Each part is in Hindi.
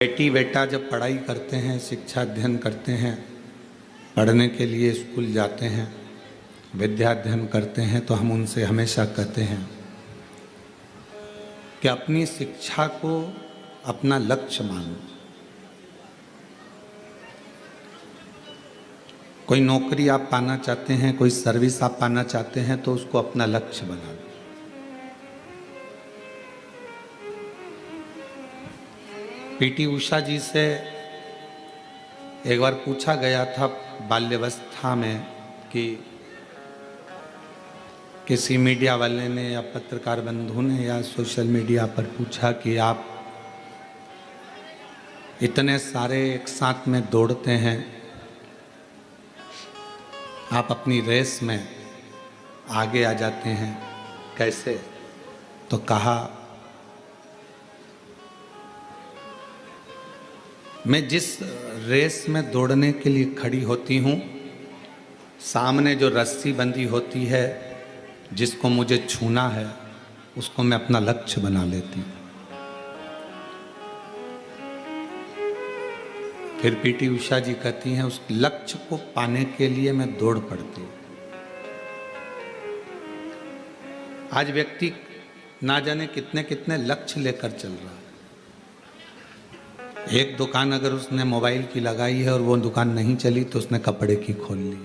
बेटी बेटा जब पढ़ाई करते हैं, शिक्षा अध्ययन करते हैं, पढ़ने के लिए स्कूल जाते हैं, विद्या अध्ययन करते हैं, तो हम उनसे हमेशा कहते हैं कि अपनी शिक्षा को अपना लक्ष्य मानो। कोई नौकरी आप पाना चाहते हैं, कोई सर्विस आप पाना चाहते हैं, तो उसको अपना लक्ष्य बना लो। पीटी उषा जी से एक बार पूछा गया था बाल्यावस्था में कि किसी मीडिया वाले ने या पत्रकार बंधु ने या सोशल मीडिया पर पूछा कि आप इतने सारे एक साथ में दौड़ते हैं, आप अपनी रेस में आगे आ जाते हैं, कैसे? तो कहा, मैं जिस रेस में दौड़ने के लिए खड़ी होती हूँ, सामने जो रस्सी बंधी होती है जिसको मुझे छूना है, उसको मैं अपना लक्ष्य बना लेती हूँ। फिर पीटी उषा जी कहती हैं, उस लक्ष्य को पाने के लिए मैं दौड़ पड़ती हूँ। आज व्यक्ति ना जाने कितने कितने लक्ष्य लेकर चल रहा है। एक दुकान अगर उसने मोबाइल की लगाई है और वो दुकान नहीं चली तो उसने कपड़े की खोल ली।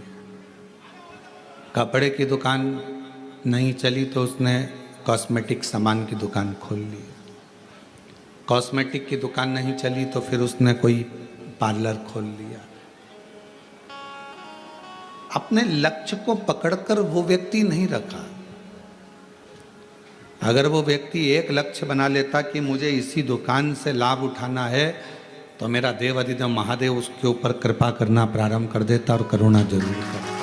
कपड़े की दुकान नहीं चली तो उसने कॉस्मेटिक सामान की दुकान खोल ली। कॉस्मेटिक की दुकान नहीं चली तो फिर उसने कोई पार्लर खोल लिया। अपने लक्ष्य को पकड़कर वो व्यक्ति नहीं रखा। अगर वो व्यक्ति एक लक्ष्य बना लेता कि मुझे इसी दुकान से लाभ उठाना है, तो मेरा देव अधिदेव महादेव उसके ऊपर कृपा करना प्रारंभ कर देता और करुणा जरूर करता।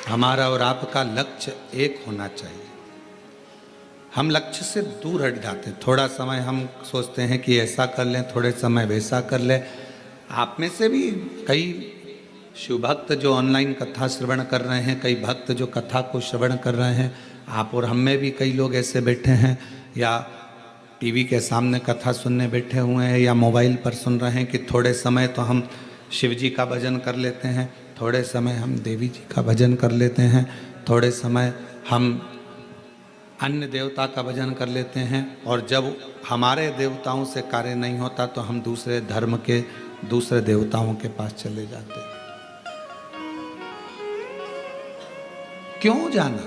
हमारा और आपका लक्ष्य एक होना चाहिए। हम लक्ष्य से दूर हट जाते हैं। थोड़ा समय हम सोचते हैं कि ऐसा कर लें, थोड़े समय वैसा कर लें। आप में से भी कई शिव भक्त जो ऑनलाइन कथा श्रवण कर रहे हैं, कई भक्त जो कथा को श्रवण कर रहे हैं, आप और हम में भी कई लोग ऐसे बैठे हैं या टीवी के सामने कथा सुनने बैठे हुए हैं या मोबाइल पर सुन रहे हैं कि थोड़े समय तो हम शिव जी का भजन कर लेते हैं, थोड़े समय हम देवी जी का भजन कर लेते हैं, थोड़े समय हम अन्य देवता का भजन कर लेते हैं, और जब हमारे देवताओं से कार्य नहीं होता तो हम दूसरे धर्म के दूसरे देवताओं के पास चले जाते हैं। क्यों जाना?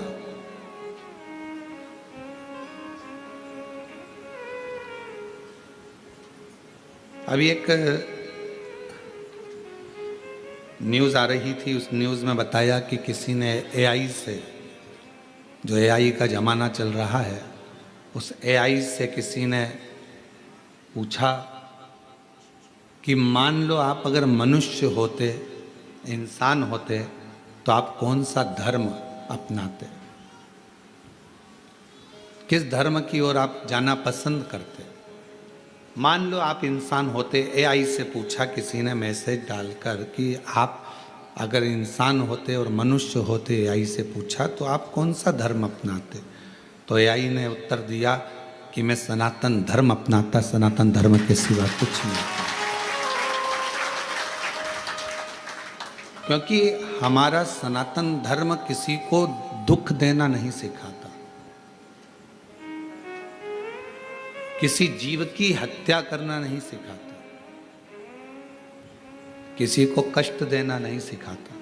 अभी एक न्यूज़ आ रही थी, उस न्यूज़ में बताया कि किसी ने एआई से, जो एआई का ज़माना चल रहा है, उस एआई से किसी ने पूछा कि मान लो आप अगर मनुष्य होते, इंसान होते, तो आप कौन सा धर्म अपनाते? किस धर्म की ओर आप जाना पसंद करते? मान लो आप इंसान होते, एआई से पूछा किसी ने मैसेज डालकर कि आप अगर इंसान होते और मनुष्य होते, एआई से पूछा, तो आप कौन सा धर्म अपनाते? तो एआई ने उत्तर दिया कि मैं सनातन धर्म अपनाता, सनातन धर्म के सिवा कुछ नहीं। क्योंकि हमारा सनातन धर्म किसी को दुख देना नहीं सिखाता, किसी जीव की हत्या करना नहीं सिखाता, किसी को कष्ट देना नहीं सिखाता।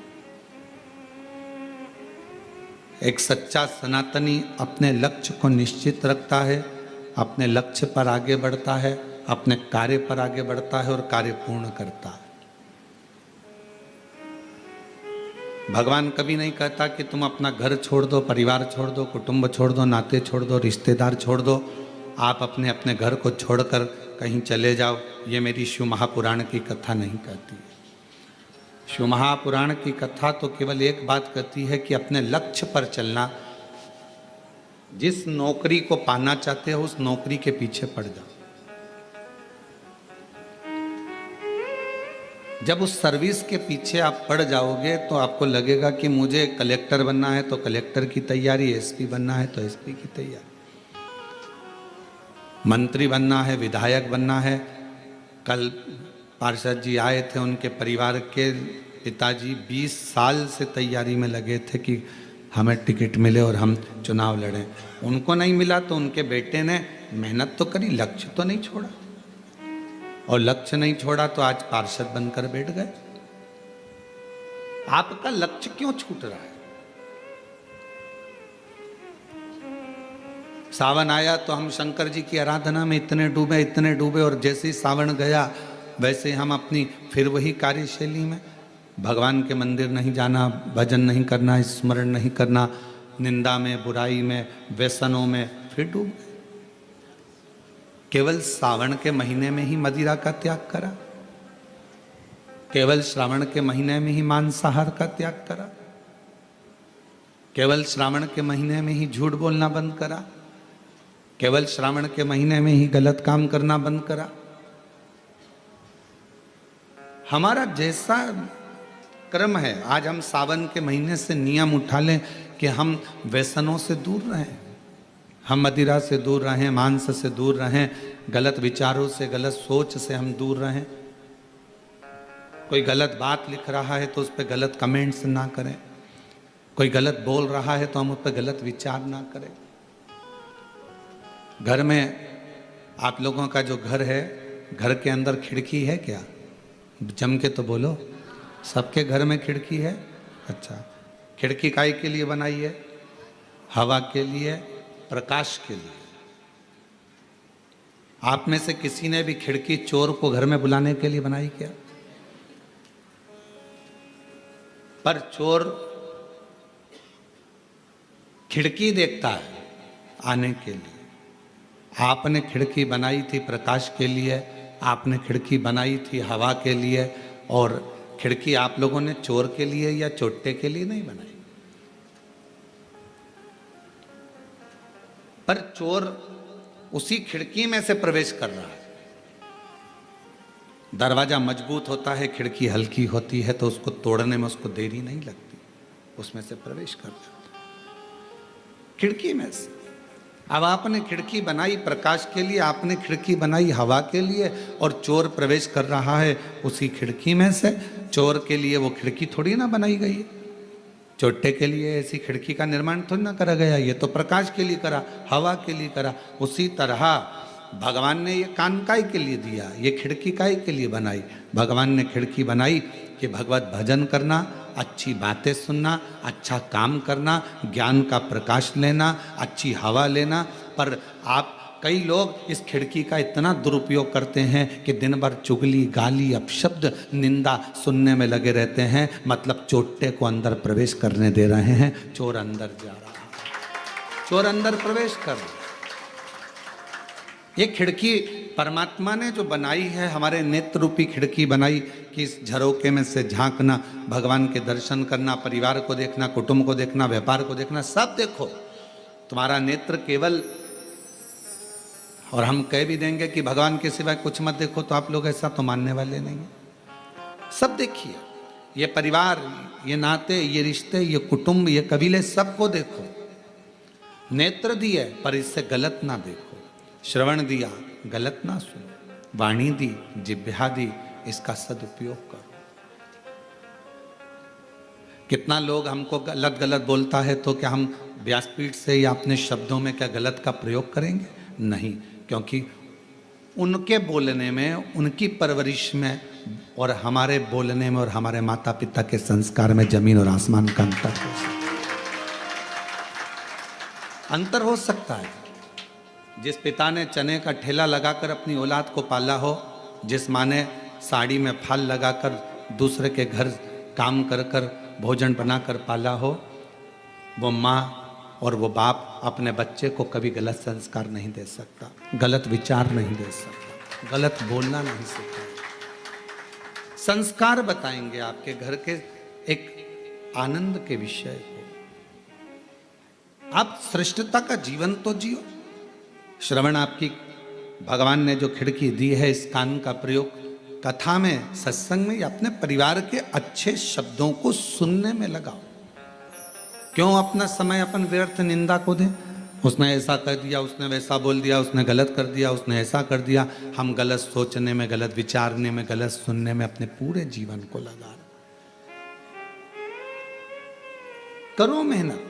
एक सच्चा सनातनी अपने लक्ष्य को निश्चित रखता है, अपने लक्ष्य पर आगे बढ़ता है, अपने कार्य पर आगे बढ़ता है और कार्य पूर्ण करता है। भगवान कभी नहीं कहता कि तुम अपना घर छोड़ दो, परिवार छोड़ दो, कुटुंब छोड़ दो, नाते छोड़ दो, रिश्तेदार छोड़ दो, आप अपने अपने घर को छोड़कर कहीं चले जाओ। ये मेरी शिव महापुराण की कथा नहीं कहती। शिव महापुराण की कथा तो केवल एक बात कहती है कि अपने लक्ष्य पर चलना। जिस नौकरी को पाना चाहते हो उस नौकरी के पीछे पड़ जाओ। जब उस सर्विस के पीछे आप पड़ जाओगे तो आपको लगेगा कि मुझे कलेक्टर बनना है तो कलेक्टर की तैयारी, एसपी बनना है तो एसपी की तैयारी। मंत्री बनना है, विधायक बनना है। कल पार्षद जी आए थे, उनके परिवार के पिताजी 20 साल से तैयारी में लगे थे कि हमें टिकट मिले और हम चुनाव लड़ें। उनको नहीं मिला तो उनके बेटे ने मेहनत तो करी, लक्ष्य तो नहीं छोड़ा, और लक्ष्य नहीं छोड़ा तो आज पार्षद बनकर बैठ गए। आपका लक्ष्य क्यों छूट रहा है? सावन आया तो हम शंकर जी की आराधना में इतने डूबे, और जैसे ही सावन गया वैसे हम अपनी फिर वही कार्यशैली में, भगवान के मंदिर नहीं जाना, भजन नहीं करना, स्मरण नहीं करना, निंदा में, बुराई में, व्यसनों में फिर डूब गए। केवल सावन के महीने में ही मदिरा का त्याग करा, केवल श्रावण के महीने में ही मांसाहार का त्याग करा, केवल श्रावण के महीने में ही झूठ बोलना बंद करा, केवल श्रावण के महीने में ही गलत काम करना बंद करा। हमारा जैसा क्रम है, आज हम सावन के महीने से नियम उठा लें कि हम व्यसनों से दूर रहें, हम मदिरा से दूर रहें, मांस से दूर रहें, गलत विचारों से, गलत सोच से हम दूर रहें। कोई गलत बात लिख रहा है तो उस पर गलत कमेंट्स ना करें, कोई गलत बोल रहा है तो हम उस पर गलत विचार ना करें। घर में आप लोगों का जो घर है, घर के अंदर खिड़की है क्या? जम के तो बोलो, सबके घर में खिड़की है। अच्छा, खिड़की काय के लिए बनाई है? हवा के लिए, प्रकाश के लिए। आप में से किसी ने भी खिड़की चोर को घर में बुलाने के लिए बनाई क्या? पर चोर खिड़की देखता है आने के लिए। आपने खिड़की बनाई थी प्रकाश के लिए, आपने खिड़की बनाई थी हवा के लिए, और खिड़की आप लोगों ने चोर के लिए या चोट्टे के लिए नहीं बनाई। पर चोर उसी खिड़की में से प्रवेश कर रहा है। दरवाजा मजबूत होता है, खिड़की हल्की होती है, तो उसको तोड़ने में उसको देरी नहीं लगती, उसमें से प्रवेश कर जाता है खिड़की में से। अब आपने खिड़की बनाई प्रकाश के लिए, आपने खिड़की बनाई हवा के लिए, और चोर प्रवेश कर रहा है उसी खिड़की में से। चोर के लिए वो खिड़की थोड़ी ना बनाई गई है, चोटे के लिए ऐसी खिड़की का निर्माण थोड़ी ना करा गया, ये तो प्रकाश के लिए करा, हवा के लिए करा। उसी तरह भगवान ने ये कान काय के लिए दिया, ये खिड़की काय के लिए बनाई? भगवान ने खिड़की बनाई कि भगवत भजन करना, अच्छी बातें सुनना, अच्छा काम करना, ज्ञान का प्रकाश लेना, अच्छी हवा लेना। पर आप कई लोग इस खिड़की का इतना दुरुपयोग करते हैं कि दिन भर चुगली, गाली, अपशब्द, निंदा सुनने में लगे रहते हैं। मतलब चोटे को अंदर प्रवेश करने दे रहे हैं, चोर अंदर जा रहा है, चोर अंदर प्रवेश कर रहा है। ये खिड़की परमात्मा ने जो बनाई है, हमारे नेत्र रूपी खिड़की बनाई कि इस झरोके में से झांकना, भगवान के दर्शन करना, परिवार को देखना, कुटुंब को देखना, व्यापार को देखना, सब देखो। तुम्हारा नेत्र केवल, और हम कह भी देंगे कि भगवान के सिवाय कुछ मत देखो, तो आप लोग ऐसा तो मानने वाले नहीं हैं। सब देखिए, ये परिवार, ये नाते, ये रिश्ते, ये कुटुंब, ये कबीले, सबको देखो। नेत्र दिए पर इससे गलत ना देखो, श्रवण दिया गलत ना सुनो, वाणी दी, जिह्वा दी, इसका सदुपयोग करो। कितना लोग हमको गलत गलत बोलता है तो क्या हम व्यासपीठ से या अपने शब्दों में क्या गलत का प्रयोग करेंगे? नहीं, क्योंकि उनके बोलने में, उनकी परवरिश में और हमारे बोलने में और हमारे माता पिता के संस्कार में जमीन और आसमान का अंतर हो सकता है। जिस पिता ने चने का ठेला लगाकर अपनी औलाद को पाला हो, जिस माँ ने साड़ी में फाल लगाकर दूसरे के घर काम कर कर भोजन बनाकर पाला हो, वो माँ और वो बाप अपने बच्चे को कभी गलत संस्कार नहीं दे सकता, गलत विचार नहीं दे सकता, गलत बोलना नहीं सिखाता। संस्कार बताएंगे आपके घर के एक आनंद के विषय को। आप श्रेष्ठता का जीवन तो जियो। श्रवण आपकी, भगवान ने जो खिड़की दी है, इस कान का प्रयोग कथा में, सत्संग में, या अपने परिवार के अच्छे शब्दों को सुनने में लगाओ। क्यों अपना समय अपन व्यर्थ निंदा को दें? उसने ऐसा कर दिया, उसने वैसा बोल दिया, उसने गलत कर दिया, उसने ऐसा कर दिया। हम गलत सोचने में, गलत विचारने में, गलत सुनने में अपने पूरे जीवन को लगा रहे। करो मेहनत,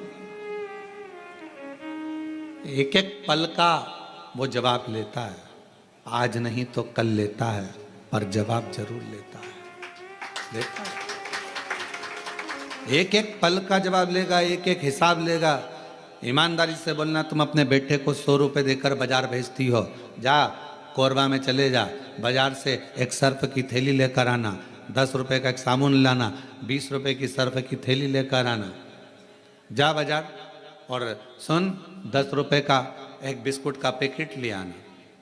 एक एक पल का वो जवाब लेता है। आज नहीं तो कल लेता है, पर जवाब जरूर लेता है। लेता है, एक एक पल का जवाब लेगा, एक एक हिसाब लेगा। ईमानदारी से बोलना, तुम अपने बेटे को 100 रुपये देकर बाजार भेजती हो, जा कोरबा में चले जा, बाजार से एक सर्फ की थैली लेकर आना, 10 रुपये का एक साबुन लाना, 20 रुपये की सर्फ की थैली लेकर आना, जा बाजार और सुन 10 रुपये का एक बिस्कुट का पैकेट ले आना।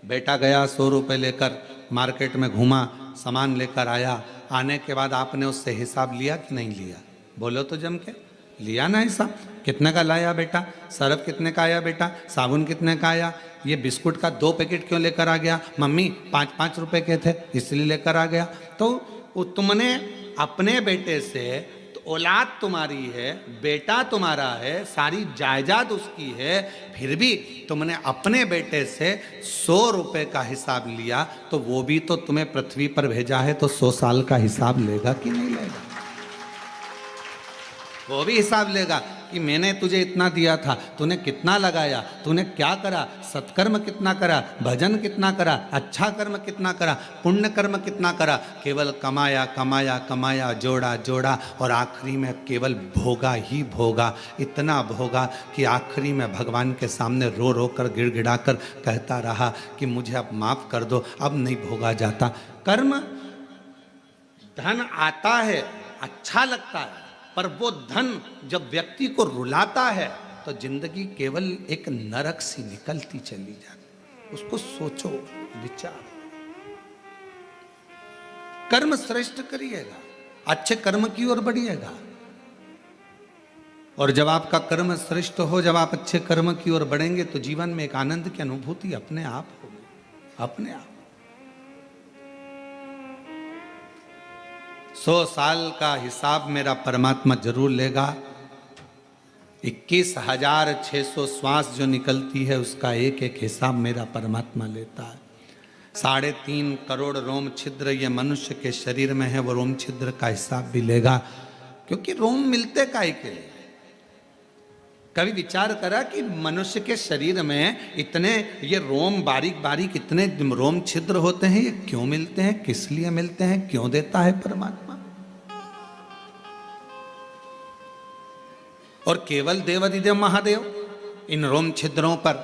बेटा गया 100 रुपये लेकर मार्केट में घूमा, सामान लेकर आया। आने के बाद आपने उससे हिसाब लिया कि नहीं लिया? बोलो तो जम के, लिया ना हिसाब? कितने का लाया बेटा? सर्फ कितने का आया बेटा? साबुन कितने का आया? ये बिस्कुट का 2 पैकेट क्यों लेकर आ गया? मम्मी 5-5 रुपए के थे इसलिए लेकर आ गया। तो तुमने अपने बेटे से, तो औलाद तुम्हारी है, बेटा तुम्हारा है, सारी जायदाद उसकी है, फिर भी तुमने अपने बेटे से 100 रुपए का हिसाब लिया, तो वो भी तो तुम्हें पृथ्वी पर भेजा है, तो 100 साल का हिसाब लेगा कि नहीं लेगा? वो भी हिसाब लेगा कि मैंने तुझे इतना दिया था, तूने कितना लगाया, तूने क्या करा, सत्कर्म कितना करा, भजन कितना करा, अच्छा कर्म कितना करा, पुण्य कर्म कितना करा। केवल कमाया कमाया कमाया, जोड़ा जोड़ा, और आखिरी में केवल भोगा ही भोगा। इतना भोगा कि आखिरी में भगवान के सामने रो रो कर, गिड़गिड़ा कर कहता रहा कि मुझे अब माफ कर दो, अब नहीं भोगा जाता। कर्म, धन आता है, अच्छा लगता है, पर वो धन जब व्यक्ति को रुलाता है तो जिंदगी केवल एक नरक सी निकलती चली जाती। उसको सोचो, विचार, कर्म श्रेष्ठ करिएगा, अच्छे कर्म की ओर बढ़िएगा। और जब आपका कर्म श्रेष्ठ हो, जब आप अच्छे कर्म की ओर बढ़ेंगे, तो जीवन में एक आनंद की अनुभूति अपने आप होगी, अपने आप। 100 साल का हिसाब मेरा परमात्मा जरूर लेगा। 21,600 श्वास जो निकलती है, उसका एक एक हिसाब मेरा परमात्मा लेता है। 3.5 करोड़ रोम छिद्र ये मनुष्य के शरीर में है, वो रोम छिद्र का हिसाब भी लेगा। क्योंकि रोम मिलते काहे के लिए? कभी विचार करा कि मनुष्य के शरीर में इतने ये रोम, बारीक बारीक इतने रोम छिद्र होते हैं, ये क्यों मिलते हैं, किस लिए मिलते हैं, क्यों देता है परमात्मा? और केवल देवाधिदेव महादेव इन रोम छिद्रों पर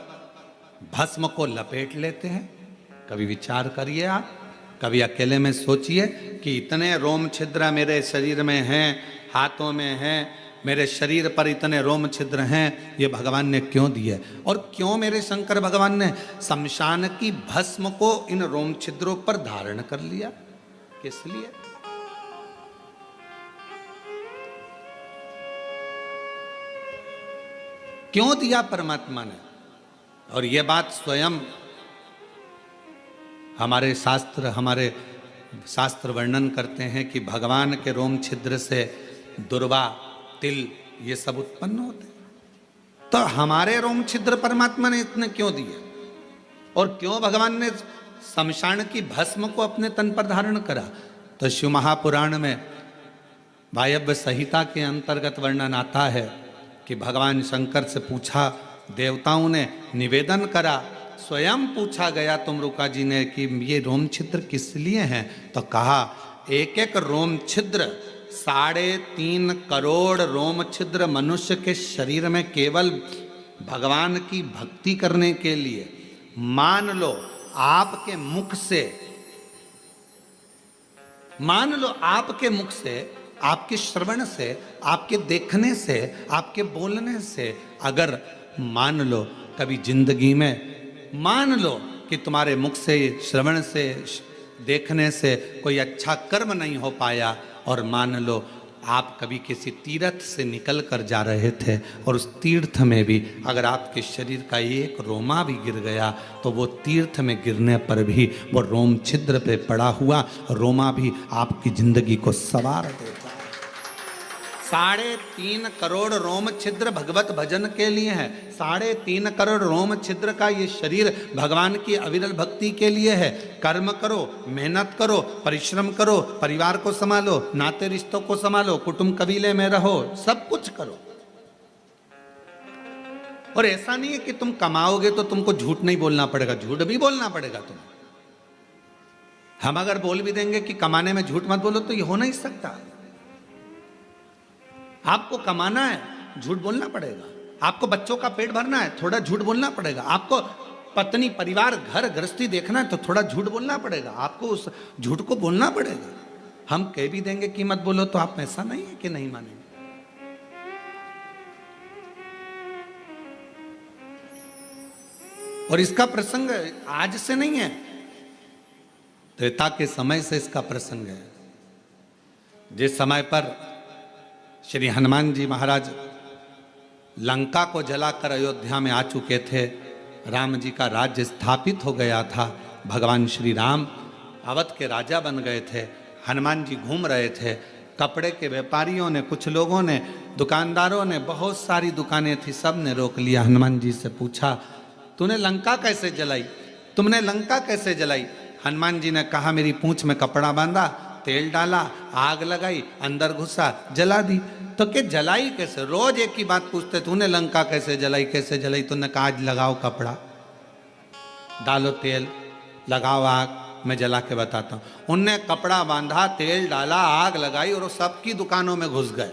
भस्म को लपेट लेते हैं। कभी विचार करिए आप, कभी अकेले में सोचिए कि इतने रोम छिद्र मेरे शरीर में हैं, हाथों में हैं, मेरे शरीर पर इतने रोम छिद्र हैं, ये भगवान ने क्यों दिए? और क्यों मेरे शंकर भगवान ने शमशान की भस्म को इन रोम छिद्रों पर धारण कर लिया? किस लिए? क्यों दिया परमात्मा ने? और यह बात स्वयं हमारे शास्त्र वर्णन करते हैं कि भगवान के रोम छिद्र से दुर्वा, तिल, ये सब उत्पन्न होते हैं। तो हमारे रोम छिद्र परमात्मा ने इतने क्यों दिए? और क्यों भगवान ने शमशान की भस्म को अपने तन पर धारण करा? तो शिव महापुराण में वायव्य संहिता के अंतर्गत वर्णन आता है कि भगवान शंकर से पूछा, देवताओं ने निवेदन करा, स्वयं पूछा गया तुमरुका जी ने कि ये रोम छिद्र किस लिए हैं? तो कहा, एक एक रोम छिद्र 3.5 करोड़ रोम छिद्र मनुष्य के शरीर में केवल भगवान की भक्ति करने के लिए। मान लो आपके मुख से, आपके श्रवण से, आपके देखने से, आपके बोलने से, अगर मान लो कभी जिंदगी में, मान लो कि तुम्हारे मुख से, श्रवण से, देखने से कोई अच्छा कर्म नहीं हो पाया, और मान लो आप कभी किसी तीर्थ से निकल कर जा रहे थे और उस तीर्थ में भी अगर आपके शरीर का एक रोमा भी गिर गया, तो वो तीर्थ में गिरने पर भी वो रोम छिद्र पे पड़ा हुआ रोमा भी आपकी जिंदगी को संवार देता है, 3.5 करोड़ रोम छिद्र भगवत भजन के लिए है। 3.5 करोड़ रोम छिद्र का ये शरीर भगवान की अविरल भक्ति के लिए है। कर्म करो, मेहनत करो, परिश्रम करो, परिवार को संभालो, नाते रिश्तों को संभालो, कुटुंब कबीले में रहो, सब कुछ करो। और ऐसा नहीं है कि तुम कमाओगे तो तुमको झूठ नहीं बोलना पड़ेगा, झूठ भी बोलना पड़ेगा तुम्हें। हम अगर बोल भी देंगे कि कमाने में झूठ मत बोलो तो ये हो नहीं सकता। आपको कमाना है, झूठ बोलना पड़ेगा। आपको बच्चों का पेट भरना है, थोड़ा झूठ बोलना पड़ेगा। आपको पत्नी, परिवार, घर गृहस्थी देखना है तो थोड़ा झूठ बोलना पड़ेगा। आपको उस झूठ को बोलना पड़ेगा। हम कह भी देंगे कि मत बोलो तो आप ऐसा नहीं है कि नहीं मानेंगे। और इसका प्रसंग आज से नहीं है, त्रेता के समय से इसका प्रसंग है। जिस समय पर श्री हनुमान जी महाराज लंका को जलाकर अयोध्या में आ चुके थे, राम जी का राज्य स्थापित हो गया था, भगवान श्री राम अवध के राजा बन गए थे। हनुमान जी घूम रहे थे। कपड़े के व्यापारियों ने, कुछ लोगों ने, दुकानदारों ने, बहुत सारी दुकानें थी, सब ने रोक लिया। हनुमान जी से पूछा, तूने लंका कैसे जलाई? तुमने लंका कैसे जलाई? हनुमान जी ने कहा, मेरी पूंछ में कपड़ा बांधा, तेल डाला, आग लगाई, अंदर घुसा, जला दी। तो क्या जलाई कैसे? रोज एक ही बात पूछते, तूने लंका कैसे जलाई, कैसे जलाई? तूने कहा, आज लगाओ कपड़ा, डालो तेल, लगाओ आग, मैं जला के बताता हूं। उनने कपड़ा बांधा, तेल डाला, आग लगाई और सबकी दुकानों में घुस गए,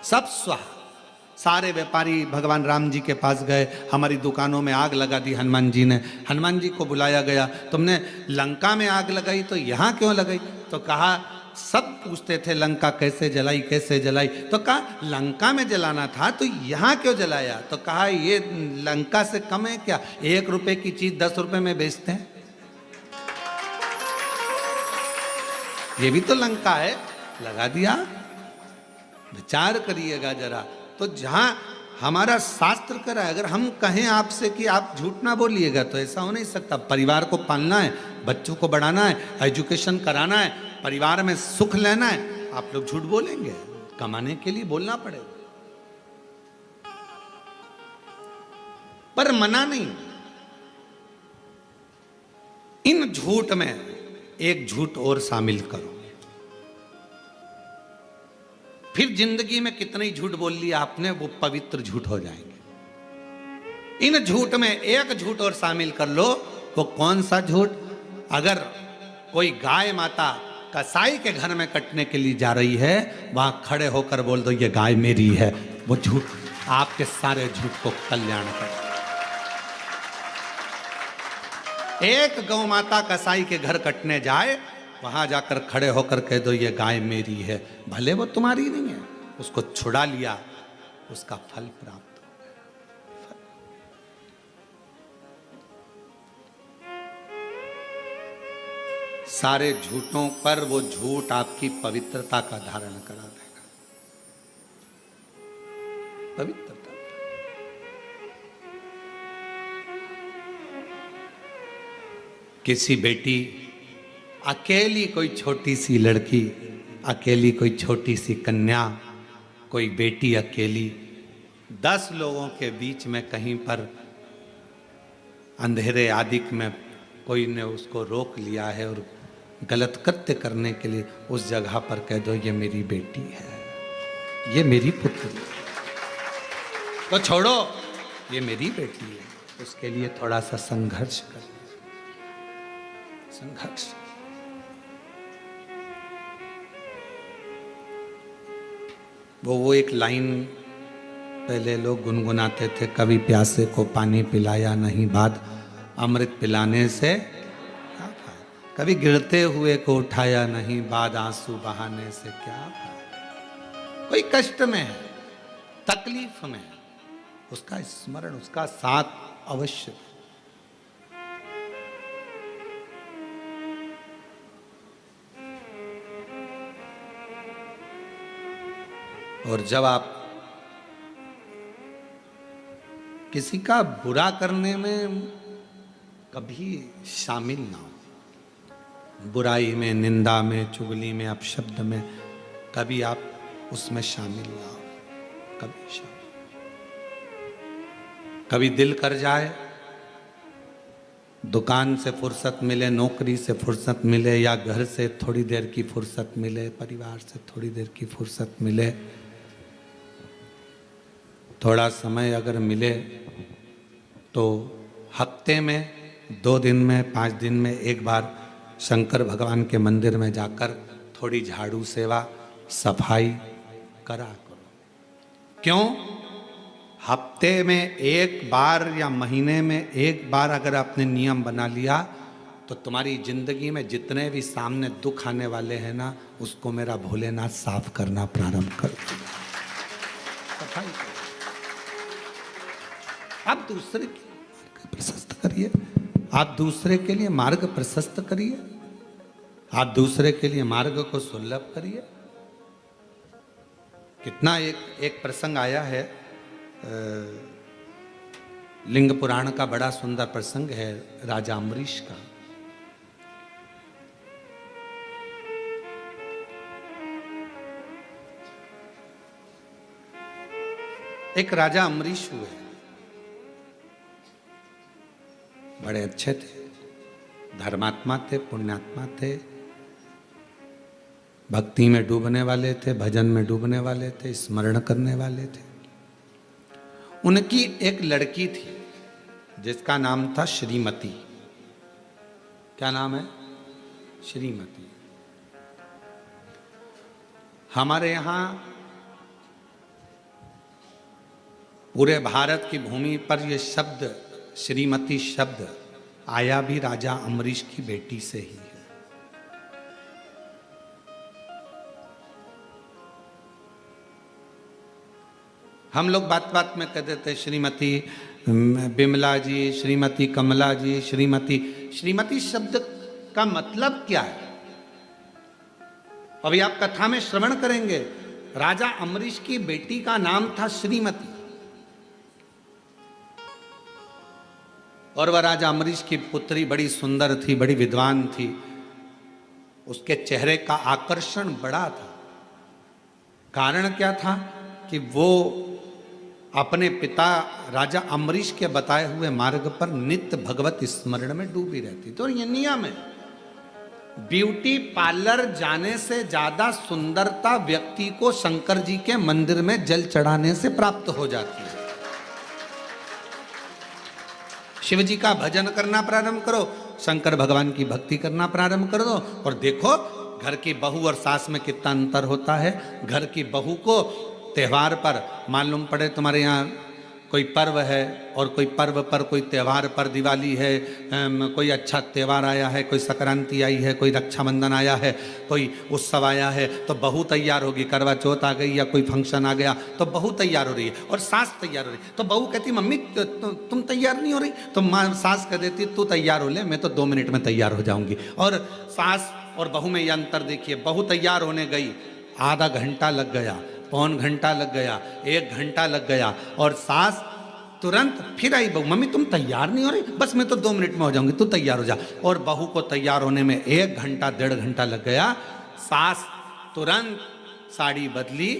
सब स्वाहा। सारे व्यापारी भगवान राम जी के पास गए, हमारी दुकानों में आग लगा दी हनुमान जी ने। हनुमान जी को बुलाया गया, तुमने लंका में आग लगाई तो यहाँ क्यों लगाई? तो कहा, सब पूछते थे लंका कैसे जलाई, कैसे जलाई। तो कहा, लंका में जलाना था तो यहाँ क्यों जलाया? तो कहा, ये लंका से कम है क्या? 1 रुपए की चीज 10 रुपए में बेचते हैं, ये भी तो लंका है, लगा दिया। विचार करिएगा जरा। तो जहां हमारा शास्त्र करा है, अगर हम कहें आपसे कि आप झूठ ना बोलिएगा तो ऐसा हो नहीं सकता। परिवार को पालना है, बच्चों को बढ़ाना है, एजुकेशन कराना है, परिवार में सुख लेना है, आप लोग झूठ बोलेंगे? कमाने के लिए बोलना पड़ेगा, पर मना नहीं। इन झूठ में एक झूठ और शामिल करो, फिर जिंदगी में कितने ही झूठ बोल लिया आपने, वो पवित्र झूठ हो जाएंगे। इन झूठ में एक झूठ और शामिल कर लो। वो कौन सा झूठ? अगर कोई गाय माता कसाई के घर में कटने के लिए जा रही है, वहां खड़े होकर बोल दो, ये गाय मेरी है। वो झूठ आपके सारे झूठ को कल्याण कर। एक गौ माता कसाई के घर कटने जाए, वहां जाकर खड़े होकर कह दो, ये गाय मेरी है। भले वो तुम्हारी नहीं है, उसको छुड़ा लिया, उसका फल प्राप्त हो गया। सारे झूठों पर वो झूठ आपकी पवित्रता का धारण करा देगा। पवित्रता। किसी बेटी, अकेली कोई छोटी सी लड़की, अकेली कोई छोटी सी कन्या, कोई बेटी अकेली 10 लोगों के बीच में कहीं पर अंधेरे आदिक में कोई ने उसको रोक लिया है और गलत कृत्य करने के लिए उस जगह पर कह दो, ये मेरी बेटी है, ये मेरी पुत्री है, तो छोड़ो, ये मेरी बेटी है। उसके लिए थोड़ा सा संघर्ष कर, संघर्ष। वो एक लाइन पहले लोग गुनगुनाते थे, कभी प्यासे को पानी पिलाया नहीं, बाद अमृत पिलाने से क्या फायदा। कभी गिरते हुए को उठाया नहीं, बाद आंसू बहाने से क्या फायदा। कोई कष्ट में है, तकलीफ में है, उसका स्मरण, उसका साथ अवश्य। और जब आप किसी का बुरा करने में कभी शामिल ना हो, बुराई में, निंदा में, चुगली में, अपशब्द में कभी आप उसमें शामिल ना हो, कभी शामिल। कभी दिल कर जाए, दुकान से फुर्सत मिले, नौकरी से फुर्सत मिले, या घर से थोड़ी देर की फुर्सत मिले, परिवार से थोड़ी देर की फुर्सत मिले, थोड़ा समय अगर मिले तो हफ्ते में, 2 दिन में, 5 दिन में एक बार शंकर भगवान के मंदिर में जाकर थोड़ी झाड़ू सेवा, सफाई करा करो। क्यों? हफ्ते में एक बार या महीने में एक बार अगर आपने नियम बना लिया तो तुम्हारी जिंदगी में जितने भी सामने दुख आने वाले हैं ना, उसको मेरा भोलेनाथ साफ करना प्रारंभ कर देगा। सफाई करो। आप दूसरे के मार्ग प्रशस्त करिए, आप दूसरे के लिए मार्ग प्रशस्त करिए, आप दूसरे के लिए मार्ग को सुलभ करिए। कितना एक प्रसंग आया है, लिंग पुराण का बड़ा सुंदर प्रसंग है राजा अम्बरीश का। एक राजा अम्बरीश हुए, बड़े अच्छे थे, धर्मात्मा थे, पुण्यात्मा थे, भक्ति में डूबने वाले थे, भजन में डूबने वाले थे, स्मरण करने वाले थे। उनकी एक लड़की थी जिसका नाम था श्रीमती। क्या नाम है? श्रीमती। हमारे यहां पूरे भारत की भूमि पर यह शब्द, श्रीमती शब्द, आया भी राजा अम्बरीश की बेटी से ही है। हम लोग बात बात में कह देते श्रीमती बिमला जी, श्रीमती कमला जी, श्रीमती। श्रीमती शब्द का मतलब क्या है? अभी आप कथा में श्रवण करेंगे, राजा अम्बरीश की बेटी का नाम था श्रीमती, और वह राजा अम्बरीश की पुत्री बड़ी सुंदर थी, बड़ी विद्वान थी, उसके चेहरे का आकर्षण बड़ा था। कारण क्या था कि वो अपने पिता राजा अम्बरीश के बताए हुए मार्ग पर नित्य भगवत स्मरण में डूबी रहती। तो ये नियम है, ब्यूटी पार्लर जाने से ज्यादा सुंदरता व्यक्ति को शंकर जी के मंदिर में जल चढ़ाने से प्राप्त हो जाती है। शिव जी का भजन करना प्रारंभ करो, शंकर भगवान की भक्ति करना प्रारंभ कर दो, और देखो घर की बहू और सास में कितना अंतर होता है। घर की बहू को त्योहार पर मालूम पड़े, तुम्हारे यहाँ कोई पर्व है और कोई पर्व पर, कोई त्यौहार पर, दिवाली है, कोई अच्छा त्यौहार आया है, कोई संक्रांति आई है, कोई रक्षाबंधन आया है, कोई उत्सव आया है, तो बहू तैयार होगी। करवा चौथ आ गई या कोई फंक्शन आ गया तो बहू तैयार हो रही है और सास तैयार हो रही है। तो बहू कहती मम्मी तुम तैयार नहीं हो रही, तो माँ सास कह देती तू तैयार हो ले, मैं तो 2 मिनट में तैयार हो जाऊंगी। और सास और बहू में यह अंतर देखिए, बहू तैयार होने गई, आधा घंटा लग गया, पौन घंटा लग गया, 1 घंटा लग गया, और सास तुरंत फिर आई, बहू मम्मी तुम तैयार नहीं हो रही, बस मैं तो 2 मिनट में हो जाऊंगी, तू तैयार हो जा। और बहू को तैयार होने में 1 घंटा 1.5 घंटा लग गया। सास तुरंत साड़ी बदली,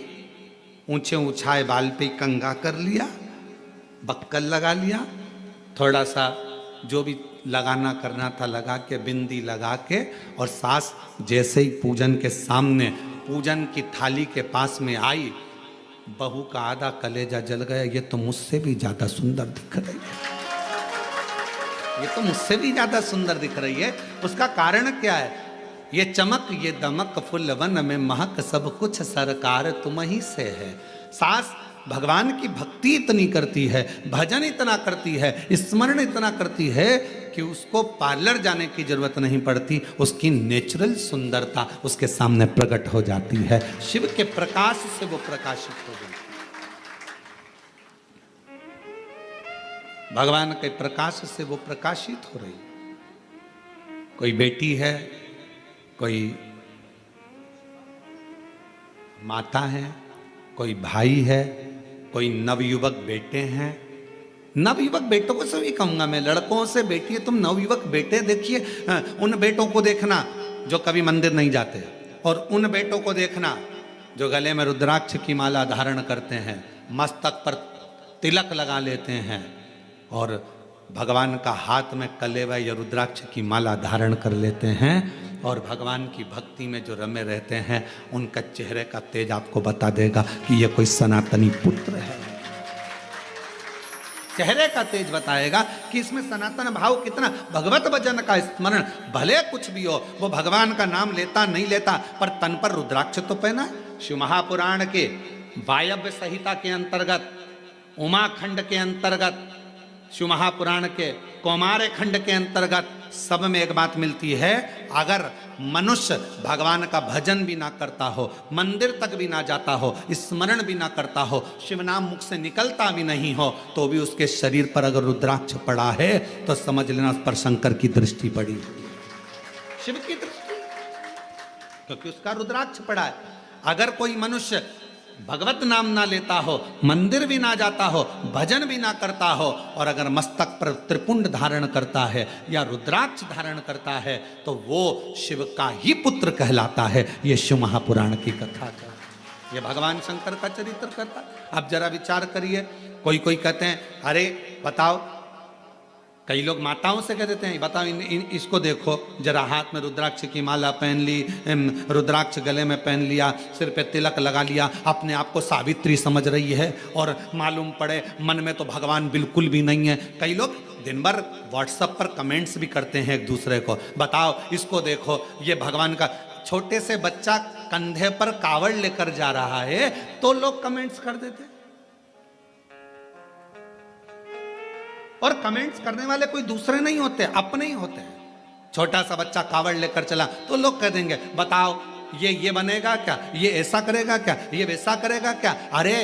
ऊंचे ऊंचाए बाल पे कंघा कर लिया, बक्कल लगा लिया, थोड़ा सा जो भी लगाना करना था लगा के, बिंदी लगा के, और सास जैसे ही पूजन के सामने, पूजन की थाली के पास में आई, बहू का आधा कलेजा जल गया। ये तो मुझसे भी ज्यादा सुंदर दिख रही है, ये तो मुझसे भी ज्यादा सुंदर दिख रही है। उसका कारण क्या है? ये चमक, ये दमक, फुलवन में महक, सब कुछ सरकार तुम ही से है। सास भगवान की भक्ति इतनी करती है, भजन इतना करती है, स्मरण इतना करती है कि उसको पार्लर जाने की जरूरत नहीं पड़ती, उसकी नेचुरल सुंदरता उसके सामने प्रकट हो जाती है। शिव के प्रकाश से वो प्रकाशित हो जाती है, भगवान के प्रकाश से वो प्रकाशित हो रही। कोई बेटी है, कोई माता है, कोई भाई है, कोई नवयुवक बेटे हैं। नवयुवक बेटों को सभी कहूंगा मैं, लड़कों से बेटी है, तुम नवयुवक बेटे देखिए, उन बेटों को देखना जो कभी मंदिर नहीं जाते, और उन बेटों को देखना जो गले में रुद्राक्ष की माला धारण करते हैं, मस्तक पर तिलक लगा लेते हैं और भगवान का हाथ में कले व या रुद्राक्ष की माला धारण कर लेते हैं और भगवान की भक्ति में जो रमे रहते हैं, उनका चेहरे का तेज आपको बता देगा कि ये कोई सनातनी पुत्र है। चेहरे का तेज बताएगा कि इसमें सनातन भाव कितना। भगवत भजन का स्मरण भले कुछ भी हो, वो भगवान का नाम लेता नहीं लेता, पर तन पर रुद्राक्ष तो पहना है। शिव महापुराण के वायव्य संहिता के अंतर्गत, उमाखंड के अंतर्गत, शिव महापुराण के कौमार खंड के अंतर्गत सब में एक बात मिलती है, अगर मनुष्य भगवान का भजन भी ना करता हो, मंदिर तक भी ना जाता हो, स्मरण भी ना करता हो, शिव नाम मुख से निकलता भी नहीं हो, तो भी उसके शरीर पर अगर रुद्राक्ष पड़ा है तो समझ लेना उस पर शंकर की दृष्टि पड़ी, शिव की दृष्टि, क्योंकि उसका रुद्राक्ष पड़ा है। अगर कोई मनुष्य भगवत नाम ना लेता हो, मंदिर भी ना जाता हो, भजन भी ना करता हो, और अगर मस्तक पर त्रिपुंड धारण करता है या रुद्राक्ष धारण करता है, तो वो शिव का ही पुत्र कहलाता है। ये शिव महापुराण की कथा का, ये भगवान शंकर का चरित्र करता। अब जरा विचार करिए, कोई कहते हैं अरे बताओ, कई लोग माताओं से कह देते हैं बताओ इसको देखो जरा, हाथ में रुद्राक्ष की माला पहन ली, रुद्राक्ष गले में पहन लिया, सिर पे तिलक लगा लिया, अपने आप को सावित्री समझ रही है, और मालूम पड़े मन में तो भगवान बिल्कुल भी नहीं है। कई लोग दिन भर व्हाट्सएप पर कमेंट्स भी करते हैं एक दूसरे को, बताओ इसको देखो, ये भगवान का। छोटे से बच्चा कंधे पर कावड़ लेकर जा रहा है तो लोग कमेंट्स कर देते, और कमेंट्स करने वाले कोई दूसरे नहीं होते, अपने ही होते हैं। छोटा सा बच्चा कावड़ लेकर चला तो लोग कह देंगे बताओ ये बनेगा क्या, ये ऐसा करेगा क्या, ये वैसा करेगा क्या। अरे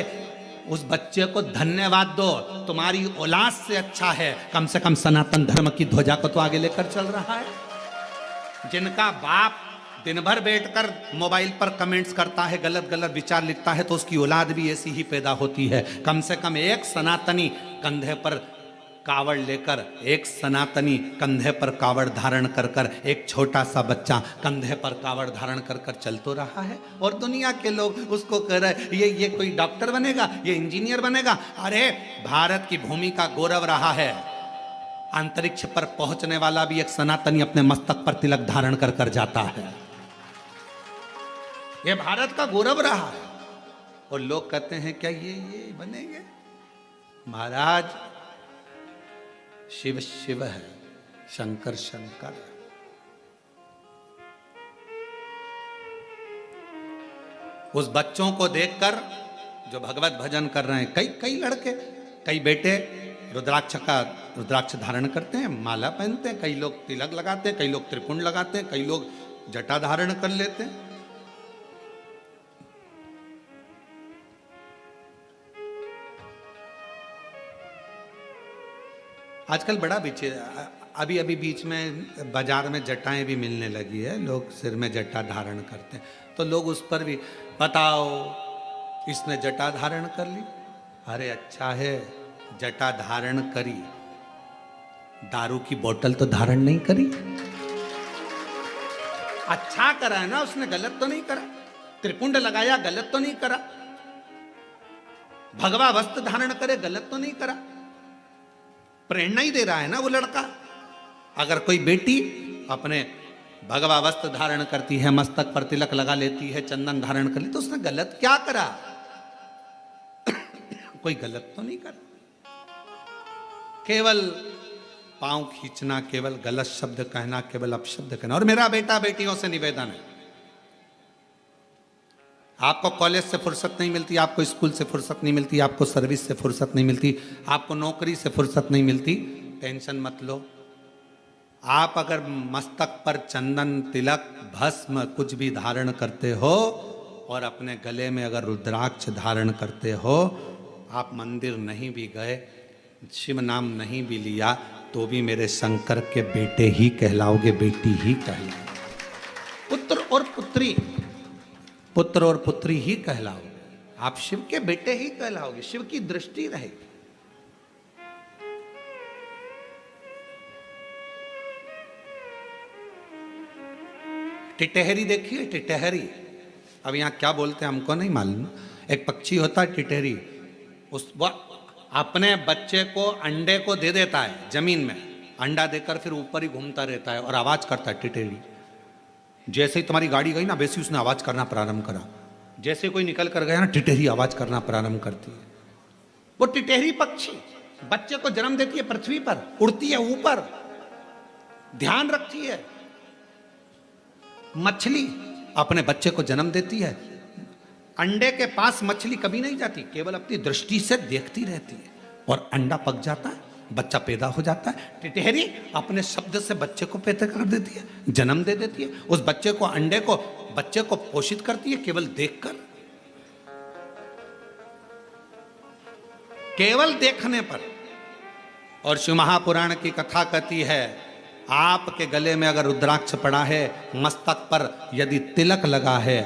उस बच्चे को धन्यवाद दो, तुम्हारी औलाद से अच्छा है, कम से कम सनातन धर्म की ध्वजा को तो आगे लेकर चल रहा है। जिनका बाप दिन भर बैठकर मोबाइल पर कमेंट्स करता है, गलत गलत विचार लिखता है, तो उसकी औलाद भी ऐसी ही पैदा होती है। कम से कम एक सनातनी कंधे पर कावड़ लेकर, एक सनातनी कंधे पर कावड़ धारण कर कर, एक छोटा सा बच्चा कंधे पर कावड़ धारण कर कर चल तो रहा है, और दुनिया के लोग उसको कह रहे ये कोई डॉक्टर बनेगा, ये इंजीनियर बनेगा। अरे भारत की भूमि का गौरव रहा है, अंतरिक्ष पर पहुंचने वाला भी एक सनातनी अपने मस्तक पर तिलक धारण कर कर जाता है। ये भारत का गौरव रहा है, और लोग कहते हैं क्या ये बनेंगे। महाराज शिव शिव है, शंकर शंकर है। उस बच्चों को देखकर जो भगवत भजन कर रहे हैं, कई लड़के, कई बेटे रुद्राक्ष धारण करते हैं, माला पहनते हैं, कई लोग तिलक लगाते हैं, कई लोग त्रिपुंड लगाते हैं, कई लोग जटा धारण कर लेते हैं। आजकल बड़ा अभी बीच में बाजार में जटाएं भी मिलने लगी है, लोग सिर में जटा धारण करते हैं, तो लोग उस पर भी बताओ इसने जटा धारण कर ली। अरे अच्छा है, जटा धारण करी, दारू की बोतल तो धारण नहीं करी। अच्छा करा है ना उसने, गलत तो नहीं करा। त्रिपुंड लगाया, गलत तो नहीं करा। भगवा वस्त्र धारण करे, गलत तो नहीं करा। प्रेरणा ही दे रहा है ना वो लड़का। अगर कोई बेटी अपने भगवा वस्त्र धारण करती है, मस्तक पर तिलक लगा लेती है, चंदन धारण कर ली, तो उसने गलत क्या करा? कोई गलत तो नहीं करा। केवल पांव खींचना, केवल गलत शब्द कहना, केवल अपशब्द कहना। और मेरा बेटा बेटियों से निवेदन है, आपको कॉलेज से फुर्सत नहीं मिलती, आपको स्कूल से फुर्सत नहीं मिलती, आपको सर्विस से फुर्सत नहीं मिलती, आपको नौकरी से फुर्सत नहीं मिलती, टेंशन मत लो। आप अगर मस्तक पर चंदन, तिलक, भस्म कुछ भी धारण करते हो और अपने गले में अगर रुद्राक्ष धारण करते हो, आप मंदिर नहीं भी गए, शिव नाम नहीं भी लिया, तो भी मेरे शंकर के बेटे ही कहलाओगे, बेटी ही कहलाओगे। पुत्र और पुत्री ही कहलाओगे, आप शिव के बेटे ही कहलाओगे, शिव की दृष्टि रहेगी। टिटहरी देखिए, टिटहरी अब यहाँ क्या बोलते हैं हमको नहीं मालूम। एक पक्षी होता है टिटेरी, वो अपने बच्चे को अंडे को दे देता है जमीन में, अंडा देकर फिर ऊपर ही घूमता रहता है और आवाज करता है टिटेरी। जैसे ही तुम्हारी गाड़ी गई ना वैसे उसने आवाज करना प्रारंभ करा, जैसे कोई निकल कर गया ना टिटेरी आवाज करना प्रारंभ करती है। वो टिटेरी पक्षी बच्चे को जन्म देती है, पृथ्वी पर उड़ती है ऊपर, ध्यान रखती है। मछली अपने बच्चे को जन्म देती है, अंडे के पास मछली कभी नहीं जाती, केवल अपनी दृष्टि से देखती रहती है और अंडा पक जाता है, बच्चा पैदा हो जाता है। टिटहरी अपने शब्द से बच्चे को पैदा कर देती है, जन्म दे देती है, उस बच्चे को अंडे को बच्चे को पोषित करती है केवल देखकर, केवल देखने पर। और शिव महापुराण की कथा कहती है, आपके गले में अगर रुद्राक्ष पड़ा है, मस्तक पर यदि तिलक लगा है,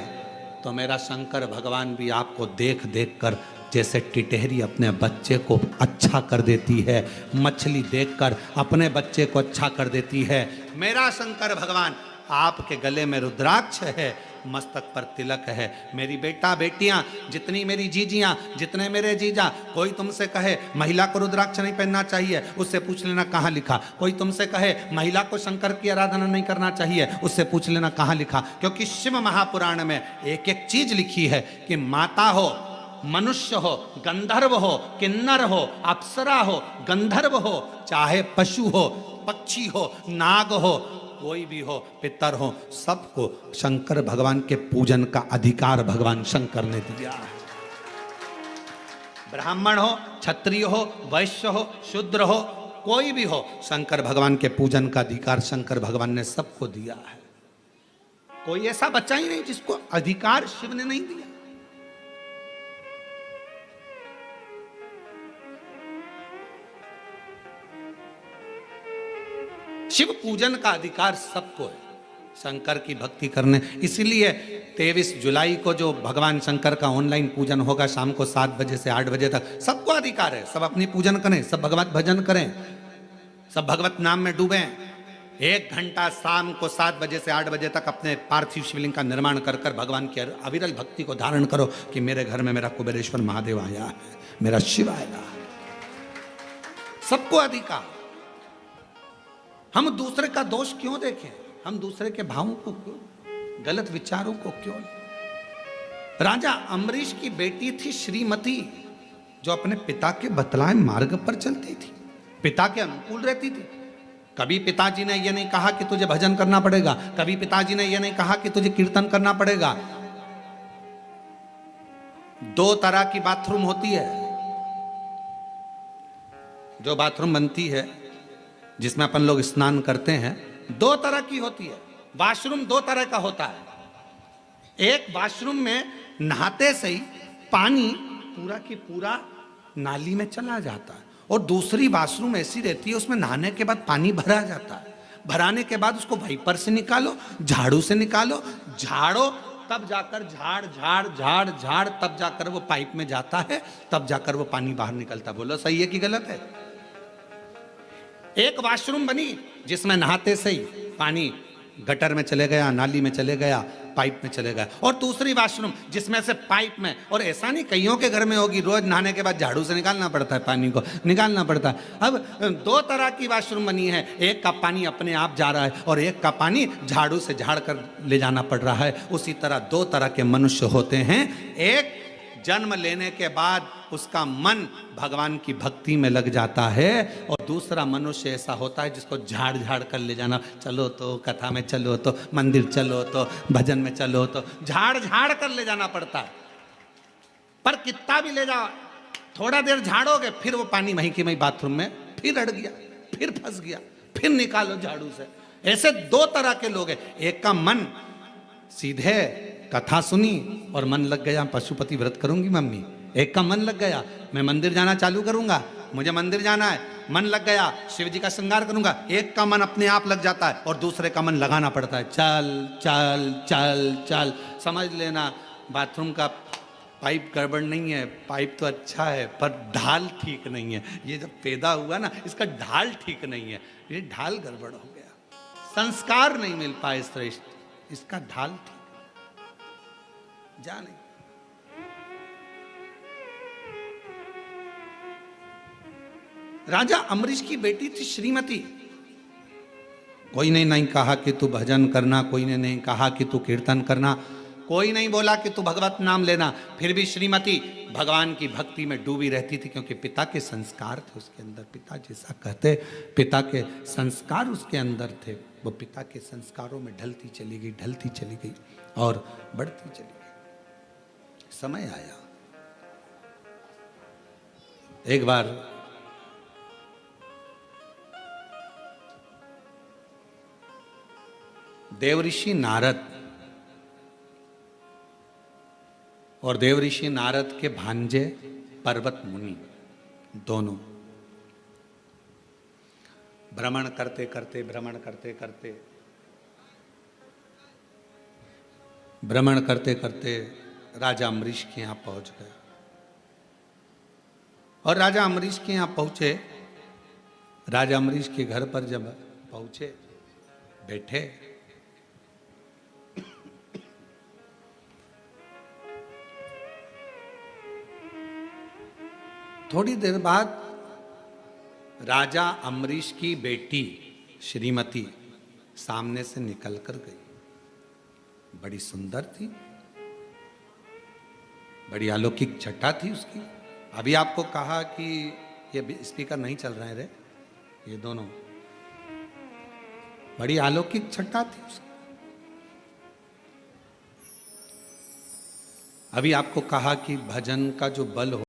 तो मेरा शंकर भगवान भी आपको देख देख कर, जैसे टिटहरी अपने बच्चे को अच्छा कर देती है, मछली देखकर अपने बच्चे को अच्छा कर देती है, मेरा शंकर भगवान आपके गले में रुद्राक्ष है, मस्तक पर तिलक है। मेरी बेटा बेटियां, जितनी मेरी जीजियां, जितने मेरे जीजा, कोई तुमसे कहे महिला को रुद्राक्ष नहीं पहनना चाहिए, उससे पूछ लेना कहाँ लिखा। कोई तुमसे कहे महिला को शंकर की आराधना नहीं करना चाहिए, उससे पूछ लेना कहाँ लिखा। क्योंकि शिव महापुराण में एक एक चीज लिखी है कि माता हो, मनुष्य हो, गंधर्व हो, किन्नर हो, अप्सरा हो, गंधर्व हो, चाहे पशु हो, पक्षी हो, नाग हो, कोई भी हो, पितर हो, सबको शंकर भगवान के पूजन का अधिकार भगवान शंकर ने दिया है। ब्राह्मण हो, क्षत्रिय हो, वैश्य हो, शूद्र हो, कोई भी हो, शंकर भगवान के पूजन का अधिकार शंकर भगवान ने सबको दिया है। कोई ऐसा बच्चा ही नहीं जिसको अधिकार शिव ने नहीं दिया। शिव पूजन का अधिकार सबको है, शंकर की भक्ति करने। इसीलिए 23 जुलाई को जो भगवान शंकर का ऑनलाइन पूजन होगा शाम को 7 बजे से 8 बजे तक, सबको अधिकार है, सब अपनी पूजन करें, सब भगवत भजन करें, सब भगवत नाम में डूबें। 1 घंटा शाम को 7 बजे से 8 बजे तक अपने पार्थिव शिवलिंग का निर्माण कर कर भगवान की अविरल भक्ति को धारण करो कि मेरे घर में मेरा कुबेरेश्वर महादेव आया है, मेरा शिव आएगा। सबको अधिकार। हम दूसरे का दोष क्यों देखें, हम दूसरे के भावों को क्यों, गलत विचारों को क्यों। राजा अम्बरीश की बेटी थी श्रीमती, जो अपने पिता के बतलाए मार्ग पर चलती थी, पिता के अनुकूल रहती थी। कभी पिताजी ने यह नहीं कहा कि तुझे भजन करना पड़ेगा, कभी पिताजी ने यह नहीं कहा कि तुझे कीर्तन करना पड़ेगा। 2 तरह की बाथरूम होती है, जो बाथरूम बनती है जिसमें अपन लोग स्नान करते हैं, 2 तरह की होती है। वॉशरूम 2 तरह का होता है। एक वॉशरूम में नहाते से ही पानी पूरा की पूरा नाली में चला जाता है, और दूसरी वॉशरूम ऐसी रहती है उसमें नहाने के बाद पानी भरा जाता है। भराने के बाद उसको वाइपर से निकालो, झाड़ू से निकालो, झाड़ो, तब जाकर झाड़ झाड़ झाड़ झाड़ तब जाकर वो पाइप में जाता है, तब जाकर वो पानी बाहर निकलता। बोलो सही है कि गलत है? एक वॉशरूम बनी जिसमें नहाते से ही पानी गटर में चले गया, नाली में चले गया, पाइप में चले गया, और दूसरी वॉशरूम जिसमें से पाइप में, और ऐसा नहीं कईयों के घर में होगी, रोज नहाने के बाद झाड़ू से निकालना पड़ता है, पानी को निकालना पड़ता है। अब 2 तरह की वॉशरूम बनी है, एक का पानी अपने आप जा रहा है और एक का पानी झाड़ू से झाड़ कर ले जाना पड़ रहा है। उसी तरह 2 तरह के मनुष्य होते हैं। एक जन्म लेने के बाद उसका मन भगवान की भक्ति में लग जाता है, और दूसरा मनुष्य ऐसा होता है जिसको झाड़ झाड़ कर ले जाना, चलो तो कथा में, चलो तो मंदिर, चलो तो भजन में, चलो तो झाड़ झाड़ कर ले जाना पड़ता है। पर कितना भी ले जाओ, थोड़ा देर झाड़ोगे फिर वो पानी वहीं की वहीं बाथरूम में फिर अड़ गया, फिर फंस गया, फिर निकालो झाड़ू से। ऐसे 2 तरह के लोग हैं। एक का मन सीधे कथा सुनी और मन लग गया, पशुपति व्रत करूंगी मम्मी। एक का मन लग गया, मैं मंदिर जाना चालू करूंगा, मुझे मंदिर जाना है, मन लग गया, शिव जी का श्रृंगार करूंगा। एक का मन अपने आप लग जाता है और दूसरे का मन लगाना पड़ता है, चल चल चल चल। समझ लेना, बाथरूम का पाइप गड़बड़ नहीं है, पाइप तो अच्छा है पर ढाल ठीक नहीं है। ये जब पैदा हुआ ना, इसका ढाल ठीक नहीं है, ये ढाल गड़बड़ हो गया, संस्कार नहीं मिल पाए श्रेष्ठ, इसका ढाल ठीक। जा नहीं। राजा अम्बरीश की बेटी थी श्रीमती। कोई ने नहीं कहा कि तू भजन करना, कोई ने नहीं कहा कि तू कीर्तन करना, कोई नहीं बोला कि तू भगवत नाम लेना। फिर भी श्रीमती भगवान की भक्ति में डूबी रहती थी, क्योंकि पिता के संस्कार थे उसके अंदर। पिता जैसा कहते, पिता के संस्कार उसके अंदर थे। वो पिता के संस्कारों में ढलती चली गई, ढलती चली गई और बढ़ती चली गई। समय आया, एक बार देवऋषि नारद और देवऋषि नारद के भांजे पर्वत मुनि दोनों भ्रमण करते करते राजा अम्बरीश के यहां पहुंच गए। और राजा अम्बरीश के यहां पहुंचे, राजा अम्बरीश के घर पर जब पहुंचे, बैठे, थोड़ी देर बाद राजा अम्बरीश की बेटी श्रीमती सामने से निकल कर गई। बड़ी सुंदर थी, बड़ी अलौकिक छटा थी उसकी। अभी आपको कहा कि ये स्पीकर नहीं चल रहे हैं रे, ये दोनों, बड़ी अलौकिक छटा थी उसकी। अभी आपको कहा कि भजन का जो बल हो